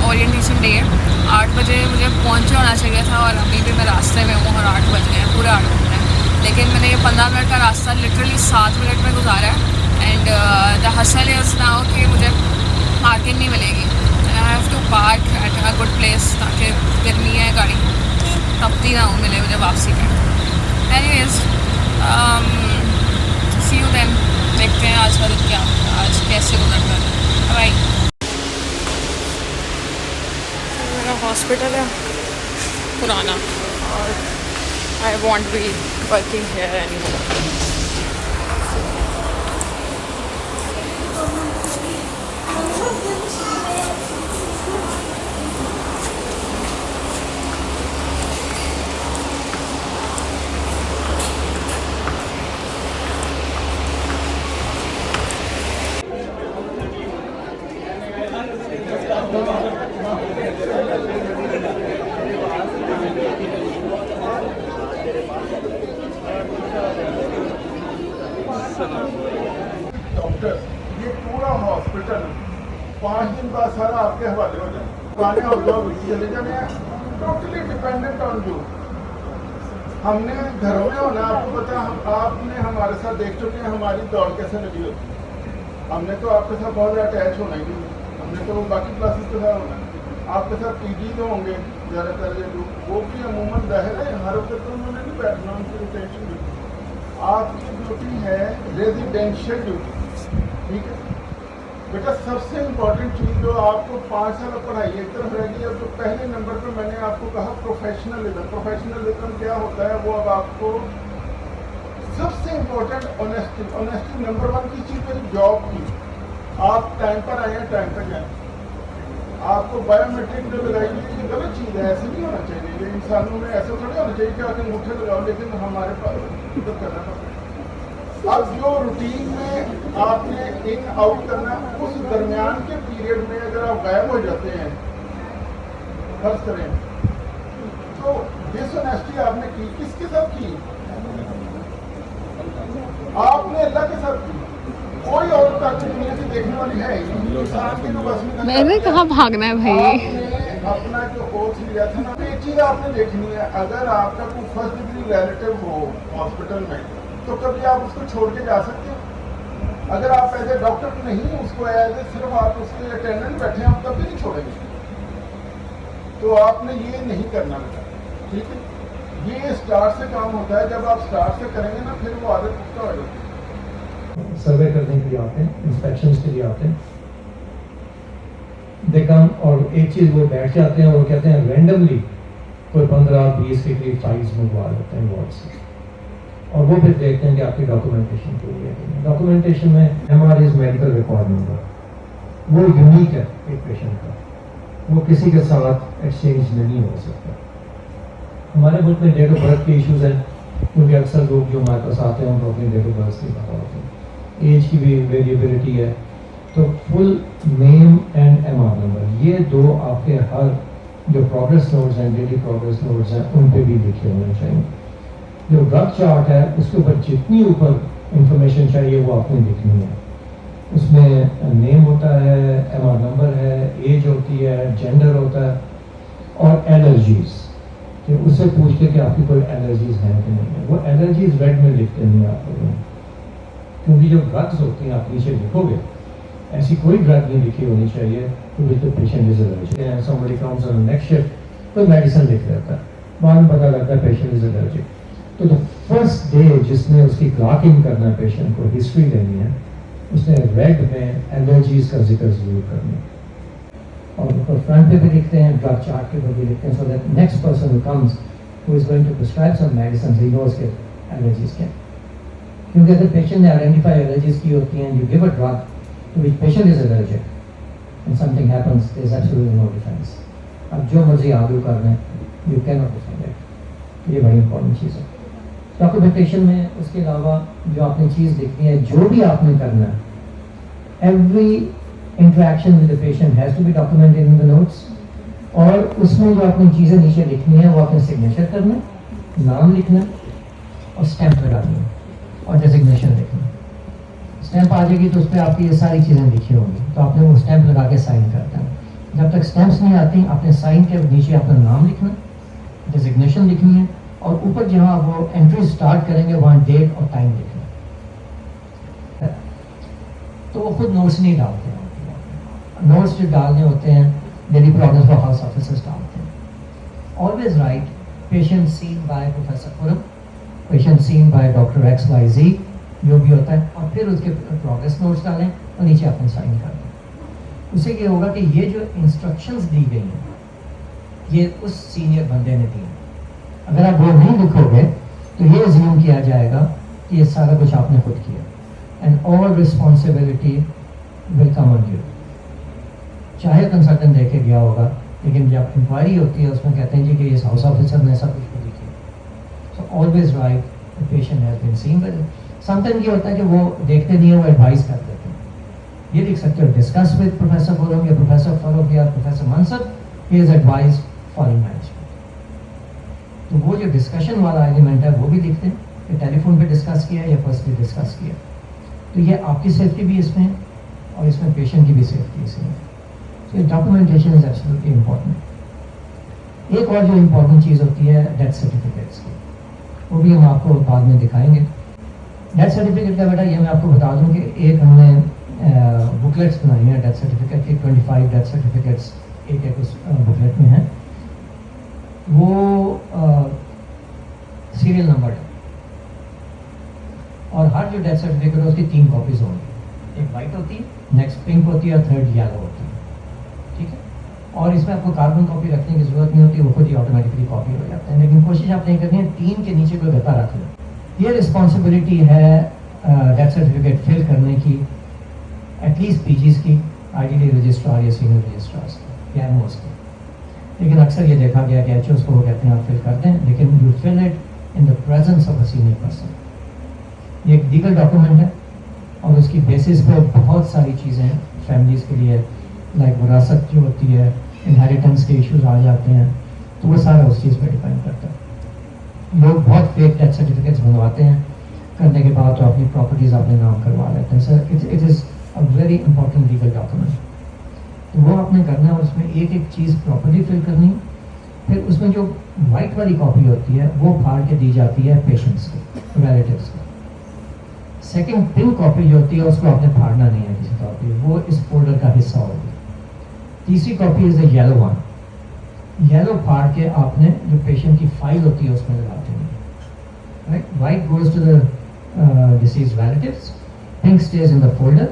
Orientation day है, 8 बजे मुझे पहुंच होना चाहिए था और अभी भी मैं रास्ते में हूँ और 8 बज गए हैं, पूरे 8 बज गए हैं। लेकिन मैंने ये 15 मिनट का रास्ता लिटरली 7 मिनट में गुजारा है। And the hustle is now कि मुझे पार्किंग नहीं मिलेगी and I have to park at a good place ताकि गिरनी है गाड़ी तपती ना हो मिले मुझे वापसी में। एनीवेज सी यू देन, देखते हैं आज का दिन क्या आज कैसे गुजरता है। बाय। मेरा हॉस्पिटल है पुराना और I want be working here any more. Doctor ये पूरा हॉस्पिटल 5 दिन बाद सारा आपके हवाले हो जाए, गाने और जॉब चले जाने टोटली डिपेंडेंट ऑन यू। हमने घरों में होना आपको पता, आपने हमारे साथ देख चुके हैं हमारी दौड़ कैसे लगी होती है। हमने तो आपके साथ बहुत अटैच होना ही नहीं, हमने तो बाकी क्लासेस के साथ होना है। आपके साथ पीजी तो होंगे ज़्यादातर ये लोग, वो भी अमूमन ज़ाहिर है हर वक्त तो उन्होंने नहीं बैठना, उनकी रोटेशन ड्यूटी। आपकी ड्यूटी है रेजिडेंशियल ड्यूटी, ठीक है बेटा। सबसे इम्पोर्टेंट चीज़ जो आपको 5 साल पढ़ाई एक तरफ रहेगी, अब जो पहले नंबर पर मैंने आपको कहा प्रोफेशनलिज्म, प्रोफेशनलिज्म क्या होता है वो अब आपको सबसे इम्पोर्टेंट ऑनेस्टी। ऑनेस्टी नंबर 1 की चीज़ मेरी जॉब की, आप टाइम पर आए हैं टाइम पर जाएँ। आपको बायोमेट्रिक जो लगाई हुई ये गलत चीज़ है, ऐसे नहीं होना चाहिए। ये इंसानों में ऐसा थोड़ी होना चाहिए कि आप अंगूठे लगाओ, लेकिन हमारे पास इधर करना पड़ता। अब जो रूटीन में आपने इन आउट करना, उस दरमियान के पीरियड में अगर आप गायब हो जाते हैं फर्ज करें, तो डिसऑनेस्टी आपने की, किसके साथ की? आपने अल्लाह के साथ की। कोई और दुनिया की देखने वाली है ही। मैंने कहा भागना है भाई। अपना जो कोर्स लिया था ना, एक चीज आपने देखनी है, अगर आपका कोई फर्स्ट डिग्री रिलेटिव हो हॉस्पिटल में तो कभी आप उसको छोड़ के जा सकते हो। अगर आप एज ए डॉक्टर नहीं उसको एज ए सिर्फ आप उसके अटेंडेंट बैठे हैं, आप कभी नहीं छोड़ेंगे। तो आपने ये नहीं करना बेटा, ठीक है। ये स्टार्ट से काम होता है, जब आप स्टार्ट से करेंगे ना फिर वो आदत पुख्ता हो जाती है। सर्वे करने के लिए आते हैं, इंस्पेक्शंस के लिए आते हैं, देखा। और एक चीज़ वो बैठ जाते हैं और कहते हैं रैंडमली कोई 15-20 के करीब फाइल्स मंगवा लेते हैं वार्ड से, और वो फिर देखते हैं कि आपकी डॉक्यूमेंटेशन पूरी है। डॉक्यूमेंटेशन में MRI's मेडिकल रिकॉर्ड नंबर वो यूनिक है एक पेशेंट का, वो किसी के साथ एक्सचेंज नहीं हो सकता। हमारे मुल्क में डेट ऑफ बर्थ के इश्यूज हैं, क्योंकि अक्सर लोग जो हमारे पास आते हैं उनको अपनी डेट ऑफ बर्थ नहीं पता होती, एज की भी वेरिएबिलिटी है। तो full name and MR number, ये दो आपके हर जो प्रोग्रेस नोट्स हैं, डेली प्रोग्रेस नोट्स हैं, उन पे भी लिखे होने चाहिए। जो ड्रग चार्ट है उसके ऊपर जितनी ऊपर इंफॉर्मेशन चाहिए वो आपने लिखनी है। उसमें नेम होता है, MR नंबर है, एज होती है, जेंडर होता है और एलर्जीज, कि उससे पूछते कि आपकी कोई एलर्जीज हैं कि नहीं है। वो एलर्जीज रेड में लिखते नहीं आप लोगों, क्योंकि जो ड्रग्स होती हैं आप नीचे लिखोगे, ऐसी कोई ड्रग नहीं लिखी होनी चाहिए तो with the patient is allergic. Somebody comes on next shift कोई मेडिसिन लिख देता है, बाद में पता लगता है पेशेंट इज एलर्जिक। तो द फर्स्ट डे जिसने उसकी क्लॉकिंग करना है, पेशेंट को हिस्ट्री लेनी है, उसने रेड में एलर्जीज का जिक्र जरूर करना है। और ऊपर फ्रंट पे भी लिखते हैं, ड्रग चार्ट के ऊपर भी लिखते हैं, so that next person who comes who is going to prescribe some medicine he knows के एलर्जीज क्या। क्योंकि अगर पेशेंट ने आइडेंटिफाई एलर्जीज की होती हैं, you give a drug to which patient is allergic and something happens, there is absolutely no defence. अब जो मर्जी आगे कर लें, you can not defend it. ये बड़ी इंपॉर्टेंट चीज़ है डॉक्यूमेंटेशन में। उसके अलावा जो आपने चीज़ लिखनी है, जो भी आपने करना है, every interaction with the patient has to be documented in the notes. और उसमें जो आपने चीज़ें नीचे लिखनी है वो आपने सिग्नेचर करना, नाम लिखना और स्टैंप लगानी है और डेजिग्नेशन लिखना। स्टैंप आ जाएगी तो उस पर आपकी ये सारी चीज़ें लिखी होंगी, तो आपने वो स्टैंप लगा के साइन करता है। जब तक स्टैम्प्स नहीं आती, आपने साइन के नीचे अपना नाम लिखना, डिजिग्नेशन लिखनी है, और ऊपर जहाँ वो एंट्री स्टार्ट करेंगे वहाँ डेट और टाइम लिखना है। तो वो खुद नोट्स नहीं डालते हैं, नोट्स जो डालने होते हैं daily progress for house officers डालते हैं। Always write patient seen by professor Khurram, patient seen by doctor XYZ, जो भी होता है, और फिर उसके प्रोग्रेस नोट्स डालें और नीचे अपने साइन कर दें। उससे ये होगा कि ये जो इंस्ट्रक्शंस दी गई हैं ये उस सीनियर बंदे ने दी हैं। अगर आप वो नहीं लिखोगे तो ये अज्यूम किया जाएगा कि ये सारा कुछ आपने खुद किया, and all responsibility will come on you. चाहे कंसल्टेंट देके गया होगा, लेकिन जब इंक्वायरी होती है उसमें कहते हैं जी कि इस हाउस ऑफिसर ने सब कुछ खुद ही किया। So always write the patient has been seen with. Sometime ये होता है कि वो देखते नहीं है, वो एडवाइस कर देते हैं। ये लिख सकते हो डिस्कस विद प्रोफेसर खुरम या प्रोफेसर फारूक या professor Mansab, he is advice following management. तो वो जो डिस्कशन वाला एलिमेंट है वो भी लिखते हैं कि टेलीफोन पे डिस्कस किया या पर्सनली डिस्कस किया। तो ये आपकी सेफ्टी भी इसमें है और इसमें पेशेंट की भी सेफ्टी इसमें है। So documentation is absolutely important। एक और जो इम्पोर्टेंट चीज़ होती है डेथ सर्टिफिकेट्स की, वो भी हम आपको बाद में दिखाएंगे। डेथ सर्टिफिकेट का बेटा ये मैं आपको बता दूं कि एक हमने बुकलेट्स बनाई हैं डेथ सर्टिफिकेट की, 25 डेथ सर्टिफिकेट्स एक उस बुकलेट में है। वो सीरियल नंबर है और हर जो डेथ सर्टिफिकेट है उसकी 3 कॉपीज होंगी, एक वाइट होती है, नेक्स्ट पिंक होती है और थर्ड येलो होती है, ठीक है। और इसमें आपको कार्बन कॉपी रखने की जरूरत नहीं होती, वो खुद ही ऑटोमेटिकली कॉपी हो जाते हैं। लेकिन कोशिश आप नहीं करनी है 3 के नीचे कोई गत्ता रख लो। ये रिस्पॉन्सिबिलिटी है डेथ सर्टिफिकेट फिल करने की एटलीस्ट पीजीज की, आइडियली रजिस्ट्रार या सीनियर रजिस्ट्रार्स की या एमओस की। लेकिन अक्सर ये देखा गया कि एचओस को वो कहते हैं आप फिल कर दें, लेकिन you fill it in the presence of a senior person. ये एक लीगल डॉक्यूमेंट है और उसकी बेसिस पे बहुत सारी चीज़ें हैं फैमिलीज़ के लिए, लाइक विरासत जो होती है, इनहेरिटेंस के इश्यूज आ जाते हैं, तो वो सारा उस चीज़ पे डिपेंड करता है। लोग बहुत फेक डेथ सर्टिफिकेट्स बनवाते हैं, करने के बाद तो अपनी प्रॉपर्टीज़ अपने नाम करवा लेते हैं। Sir it is a very important legal document. तो वो आपने करना है और उसमें एक एक चीज़ प्रॉपर्ली फिल करनी है। फिर उसमें जो वाइट वाली कॉपी होती है वो फाड़ के दी जाती है पेशेंट्स को, रिलेटिव्स को। सेकंड पिंक कॉपी जो होती है उसको आपने फाड़ना नहीं है किसी तौर पे, वो इस फोल्डर का हिस्सा होगी। तीसरी copy is the yellow one. Yellow फाड़ के आपने जो पेशेंट की फाइल होती है उसमें लगा देनी है, right. White goes to the disease relatives, pink stage in the folder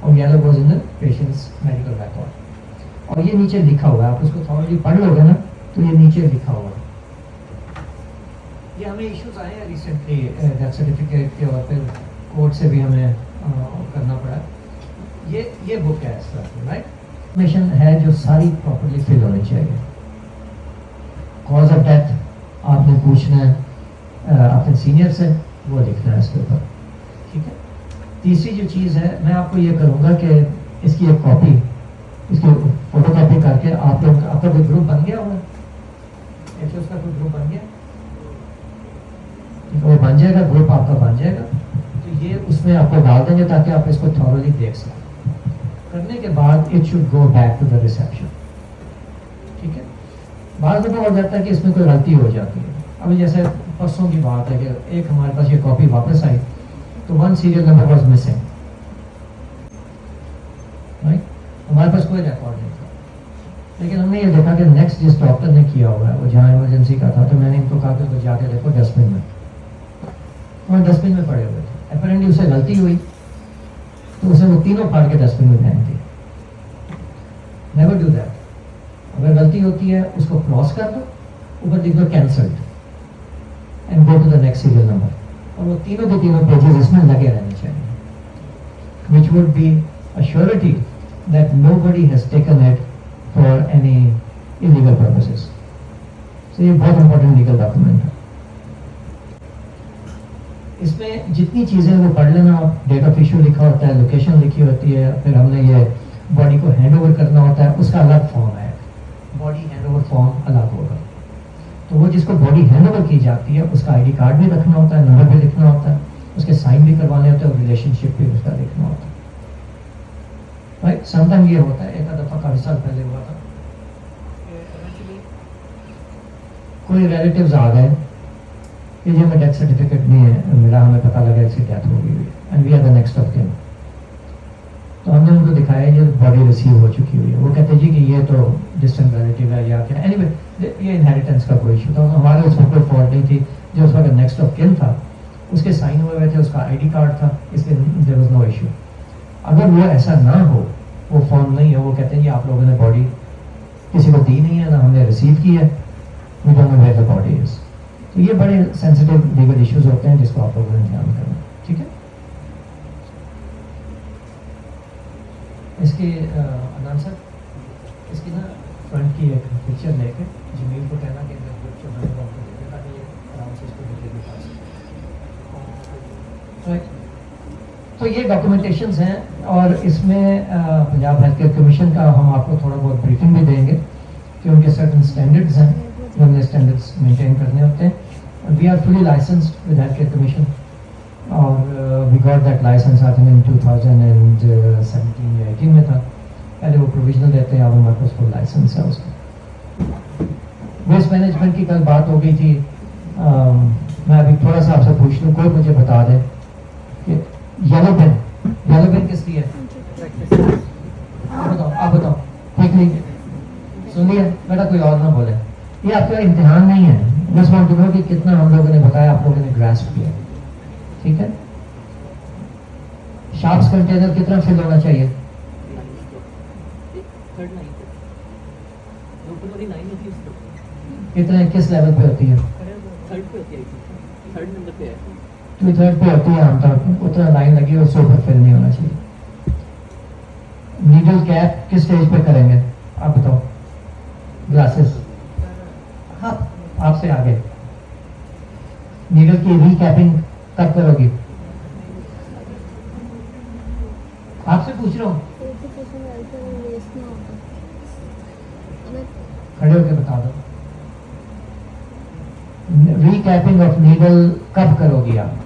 और yellow goes in the patient's medical record. और ये नीचे लिखा हुआ है, आप उसको थोड़ी पढ़ लोगे ना तो ये नीचे लिखा हुआ है। ये हमें इश्यूज आए हैं रिसेंटली डेथ सर्टिफिकेट के, और फिर कोर्ट से भी हमें करना पड़ा। ये बुक है इस तरह की, राइट। इंफॉर्मेशन है जो सारी प्रॉपर्ली फिल होनी चाहिए। कॉज ऑफ डेथ आपने पूछना है अपने सीनियर से, वो लिखना है इसके ऊपर, ठीक है। तीसरी जो चीज़ है, मैं आपको ये करूँगा कि इसकी एक कॉपी, इसकी फोटो कॉपी करके आप लोग, आपका कोई ग्रुप बन गया होगा, ऐसे उसका कोई ग्रुप बन गया, ठीक है, वो बन जाएगा, ग्रुप आपका बन जाएगा। तो ये उसमें आपको डाल देंगे ताकि आप इसको थॉरली देख सकें। करने के बाद it should go back to the reception, ठीक है। बाद में हो जाता है कि इसमें कोई गलती हो जाती है। अभी जैसे परसों की बात है कि एक हमारे पास ये कॉपी वापस आई तो 1 serial number was missing, right. हमारे पास कोई रिकॉर्ड नहीं था, लेकिन हमने ये देखा कि नेक्स्ट जिस डॉक्टर ने किया हुआ है वो जहाँ इमरजेंसी का था, तो मैंने इनको कहा कि उसको जाके देखो डस्टबिन में, और डस्टबिन में पड़े हुए थे। अपेरेंटली उसे गलती हुई तो उसे वो तीनों फाड़ के डस्टबिन में फेंक दी। Never do that. अगर गलती होती है उसको क्रॉस कर दो, ऊपर लिख दो cancelled and go to the next serial number, और वो तीनों के तीनों पेजेस इसमें लगे रहने चाहिए, which would be a surety that nobody has taken it for any illegal purposes. So ये बहुत इंपॉर्टेंट लीगल डॉक्यूमेंट है। इसमें जितनी चीज़ें वो पढ़ लेना आप, डेट ऑफ इशू लिखा होता है, लोकेशन लिखी होती है, फिर हमने ये बॉडी को हैंड ओवर करना होता है, उसका अलग फॉर्म है, बॉडी हैंड ओवर फॉर्म अलग होगा। तो वो जिसको बॉडी हैंड ओवर की जाती है उसका आईडी कार्ड भी रखना होता है, नंबर भी लिखना होता है, उसके साइन भी करवाने होते हैं और रिलेशनशिप भी उसका लिखना होता है, राइट। समटाइम ये होता है, एक दफ़ा काफ़ी साल पहले हुआ था, कोई रिलेटिव्स आ गए कि जी हमें डेथ सर्टिफिकेट नहीं है मेरा, हमें पता लगा इसकी डेथ हो गई and we are the next of kin, तो हमने उनको दिखाया ये बॉडी रिसीव हो चुकी हुई है। वो कहते जी कि ये तो डिस्टेंट रिलेटिव है या क्या, एनीवे ये इनहेरिटेंस का कोई इशू था, हमारे उसमें कोई फॉल्ट नहीं थी। जो उस वक्त नेक्स्ट ऑफ किन था उसके साइन हुए थे, उसका आईडी कार्ड था, इसलिए देयर वाज नो इशू। अगर वो ऐसा ना हो, वो फॉर्म नहीं है, वो कहते हैं जी आप लोगों ने बॉडी किसी को दी नहीं है, ना हमने रिसीव की है, we don't know where the body is. तो ये बड़े सेंसिटिव लीगल इश्यूज होते हैं जिसको आप लोगों ने ध्यान करना, ठीक है। इसके अनाम सर, इसकी ना फ्रंट की एक पिक्चर लेके जमील को कहना कि पिक्चर मैंने आपको दे देता कि ये आराम से इसको डिटेल दिखा सके। तो ये डॉक्यूमेंटेशंस हैं और इसमें पंजाब हेल्थ केयर कमीशन का हम आपको थोड़ा बहुत ब्रीफिंग भी देंगे कि उनके सर्टन स्टैंडर्ड्स हैं जो हमने स्टैंडर्ड्स मेंटेन करने होते हैं। We are fully licensed with health care commission और we got that license I think in 2017 या 18 में था। पहले वो प्रोविजनल देते हैं, अब हमारे पास फुल लाइसेंस है उसका। वेस्ट मैनेजमेंट की कल बात हो गई थी, मैं अभी थोड़ा सा आपसे पूछ लूँ, कोई मुझे बता दे कि येलो पेन किस लिए है? आप बताओ ठीक नहीं सुन लिया बेटा, कोई और ना बोले। ये आपका इम्तिहान नहीं है, बस वांट टू नो कि कितना हम लोगों ने बताया, आप लोगों ने ग्रास्प किया, ठीक है। शार्प्स कंटेनर कितना फिल होना चाहिए? कितने किस लेवल पे होती है? थर्ड पे होती है आमतौर पर, उतना लाइन लगी और उससे ऊपर फिल नहीं होना चाहिए। नीडल कैप किस स्टेज पे करेंगे आप बताओ? ग्लासेस, हाँ आपसे आगे। नीडल की रीकैपिंग कब करोगी? आपसे पूछ रहा हूँ, खड़े होकर बता दो। रीकैपिंग ऑफ नीडल कब करोगी आप?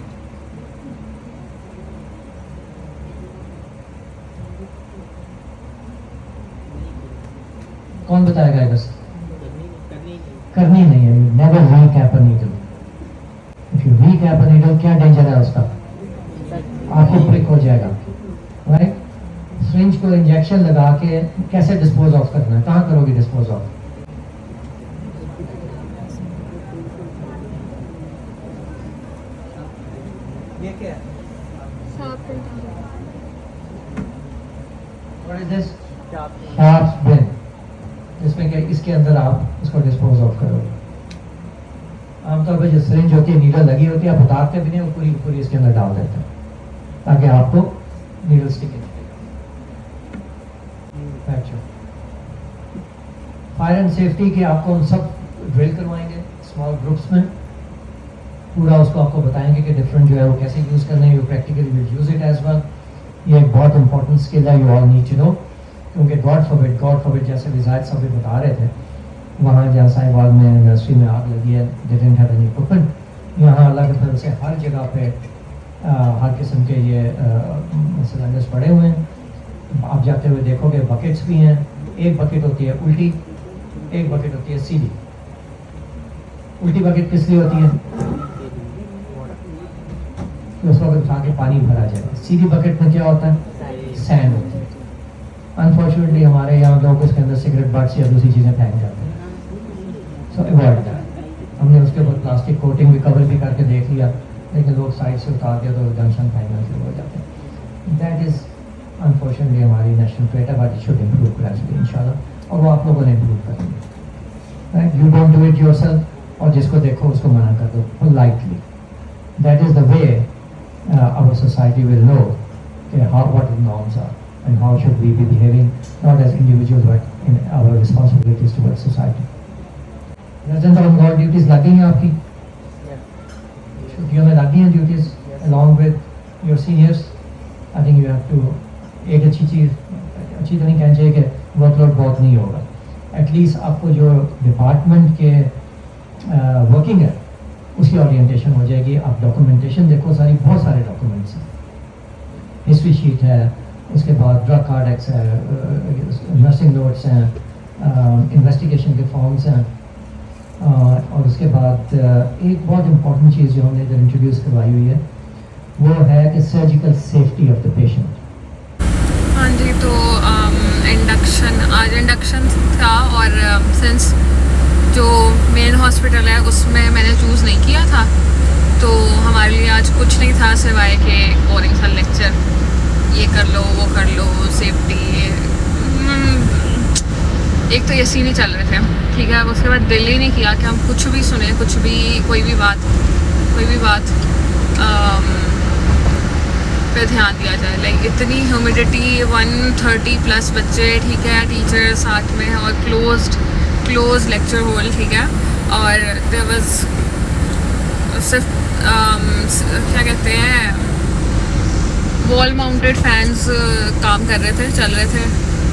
कौन बताएगा ये? बस करनी नहीं है। Never recap a needle. If you recap a needle, क्या डेंजर है उसका? आपको प्रिक हो जाएगा, राइट। सिरिंज को इंजेक्शन लगा के कैसे डिस्पोज ऑफ करना है, कहाँ करोगे डिस्पोज ऑफ? ये क्या है? What is this? Sharps bin, जिसमें क्या इसके अंदर आप उसको डिस्पोज ऑफ करोगे। आमतौर पर जो सिरिंज होती है, नीडल लगी होती है, आप उतारते भी नहीं, वो पूरी पूरी इसके अंदर डाल देते हैं ताकि आपको नीडल स्टिक नहीं। फायर एंड सेफ्टी के आपको हम सब ड्रिल करवाएंगे स्मॉल ग्रुप्स में, पूरा उसको आपको बताएंगे कि डिफरेंट जो है वो कैसे यूज़ करना है। You practically will use it as well. ये एक बहुत इंपॉर्टेंट स्किल है, you all need to know, क्योंकि गॉड फॉरबिड जैसे विजायत साहब भी बता रहे थे, वहाँ जहाँ साहिबाल में इंडस्ट्री में आग लगी है, they didn't have any equipment. यहाँ अल्लाह के फजल से हर जगह पे हर किस्म के ये सिलेंडर्स पड़े हुए हैं। आप जाते हुए देखोगे बकेट्स भी हैं। एक बकेट होती है उल्टी, एक बकेट होती है सीधी। उल्टी बकेट किस लिए होती है? तो उस वक्त उठा के पानी भरा जाए। सीधी बकेट में क्या होता है? सैंड होती है। अनफॉर्चुनेटली हमारे यहाँ लोग उसके अंदर सिगरेट बट्स या दूसरी चीज़ें फेंक जाते हैं, सो अवॉइड दैट। हमने उसके ऊपर प्लास्टिक कोटिंग भी कवर भी करके देख लिया, लेकिन लोग साइड से उतार दिया तो जंक्शन फेंकना शुरू हो जाते हैं। दैट इज़ अनफॉर्चुनेटली हमारी नेशनल ट्रेट है, but it should improve gradually इंशाल्लाह, और वो आप लोगों ने इम्प्रूव करेंगे, right. You don't do it yourself, और जिसको देखो उसको मना कर दो politely. That is the way our society will know how what the norms are and how should we be behaving, not as individuals but in our responsibilities towards society. Resident on God duties लगी हैं आपकी? छुट्टियों में लगी हैं duties along with your seniors. I think you have to, एक अच्छी तो नहीं कहना चाहिए कि वर्कलोड बहुत नहीं होगा, एटलीस्ट आपको जो डिपार्टमेंट के वर्किंग है उसकी ओरिएंटेशन हो जाएगी। आप डॉक्यूमेंटेशन देखो, बहुत सारे डॉक्यूमेंट्स हैं, हिस्ट्री शीट है, उसके बाद ड्रग कार्ड एक्स है, नर्सिंग नोट्स हैं, इन्वेस्टिगेशन के फॉर्म्स हैं, और उसके बाद एक बहुत इम्पोर्टेंट चीज़ जो हमने इधर इंट्रोड्यूस करवाई हुई है वो है कि surgical safety of the patient. हाँ जी, तो आज इंडक्शन था और सिंस जो मेन हॉस्पिटल है उसमें मैंने चूज़ नहीं किया था, तो हमारे लिए आज कुछ नहीं था सिवाय के बोरिंग सा लेक्चर, ये कर लो वो कर लो, सेफ्टी। एक तो ये नहीं चल रहे थे, ठीक है। उसके बाद दिल ही नहीं किया कि हम कुछ भी सुने, कुछ भी कोई भी बात पे ध्यान दिया जाए। लाइक इतनी ह्यूमिडिटी, 130+ बच्चे, ठीक है, टीचर साथ में और क्लोज लेक्चर हॉल, ठीक है। और देयर वाज सिर्फ क्या कहते हैं, वॉल माउंटेड फैंस काम कर रहे थे, चल रहे थे।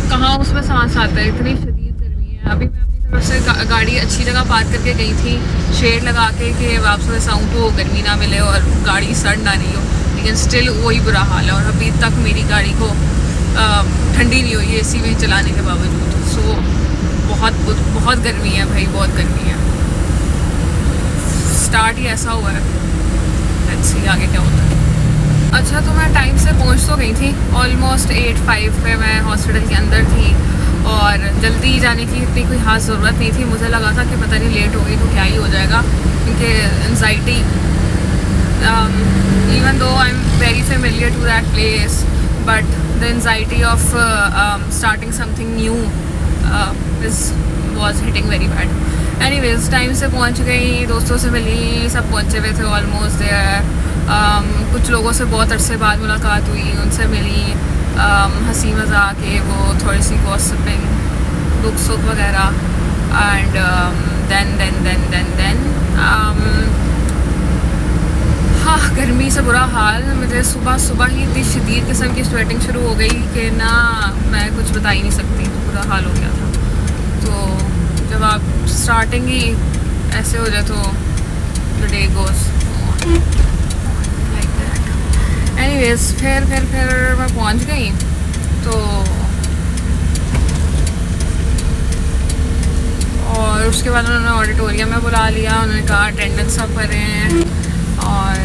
कहाँ उसमें सांस आता है, इतनी शदीद गर्मी है। अभी मैं अपनी तरफ से गाड़ी अच्छी जगह पार्क करके गई थी, शेड लगा के कि वापस में साउंड तो गर्मी ना मिले और गाड़ी सड़ ना रही हो, लेकिन स्टिल वही बुरा हाल है। और अभी तक मेरी गाड़ी को ठंडी नहीं हुई एसी में चलाने के बावजूद। सो बहुत गर्मी है भाई, बहुत गर्मी है। स्टार्ट ही ऐसा हुआ है, लेट्स सी आगे क्या होता है। अच्छा, तो मैं टाइम से पहुंच तो गई थी, ऑलमोस्ट 8:05 पे मैं हॉस्पिटल के अंदर थी और जल्दी जाने की इतनी कोई खास ज़रूरत नहीं थी। मुझे लगा था कि पता नहीं लेट हो गई तो क्या ही हो जाएगा, क्योंकि anxiety, even though I'm very familiar to that place, but the anxiety of starting something new was hitting very bad. Anyways, time से पहुंच गई, दोस्तों से मिली, सब पहुंचे हुए थे ऑलमोस्ट देयर। कुछ लोगों से बहुत अरसे बाद मुलाकात हुई, उनसे मिली, हंसी मजाक के वो थोड़ी सी गॉसिपिंग, दुख सुख वगैरह। एंड देन हाँ, गर्मी से बुरा हाल। मुझे सुबह ही इतनी शदीद किस्म की स्वेटिंग शुरू हो गई कि ना मैं कुछ बता ही नहीं सकती, बुरा हाल हो गया था। तो जब आप स्टार्टिंग ही ऐसे हो जाए तो the day goes like that. Anyways, फिर मैं पहुंच गई, तो और उसके बाद उन्होंने ऑडिटोरियम में बुला लिया। उन्होंने कहा अटेंडेंस आप करें, और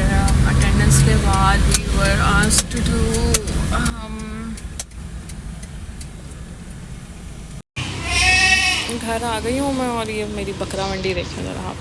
अटेंडेंस के बाद we were asked to do, घर आ गई हूँ मैं, और ये मेरी बकरा मंडी देखें ज़रा आप।